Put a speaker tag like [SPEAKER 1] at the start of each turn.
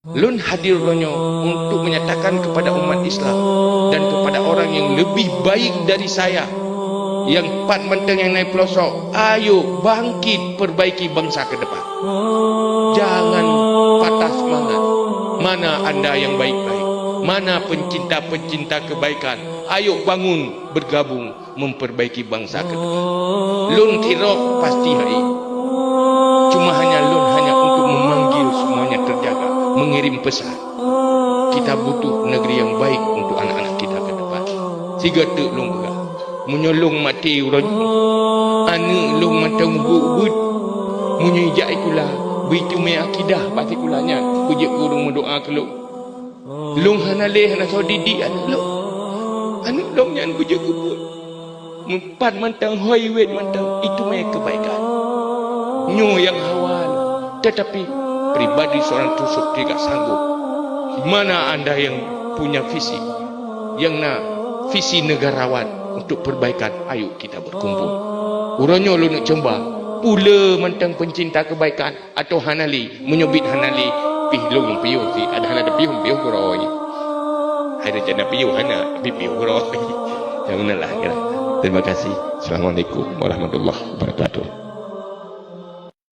[SPEAKER 1] Lun hadir ronyo untuk menyatakan kepada umat Islam dan kepada orang yang lebih baik dari saya, yang pat menteng yang naik pelosok, ayo bangkit perbaiki bangsa ke depan. Jangan patah semangat. Mana anda yang baik-baik? Mana pencinta-pencinta kebaikan? Ayo bangun, bergabung memperbaiki bangsa ke depan. Lun kira pasti hari. Cuma hanya lun hanya untuk memanggil semuanya terjaga, mengirim pesan. Kita butuh negeri yang baik untuk anak-anak kita ke depan. Siga tu lung berah. Menyolong mati urang. Anu lung matang ubud. Munyijak ikulah. Begitu me akidah pasti kulanya. Kujik kurung mendoa ke lung. Lung hana leh hana sodidi anak lung. Anu lung yang kujik kubut. Empat mantang hoi wet mantang. Itu me kebaikan. Nyo yang hawal. Tetapi pribadi seorang tusuk tidak sanggup. Mana anda yang punya visi, yang visi negarawan untuk perbaikan? Ayo kita berkumpul. Uranyo lu nak cemba pula mentang pencinta kebaikan atau hanali menyubit hanali pihlung piu si ada hana piu kuroi. Ada jana piu hana piu kuroi. Janganlah ya. Terima kasih. Assalamualaikum warahmatullahi wabarakatuh.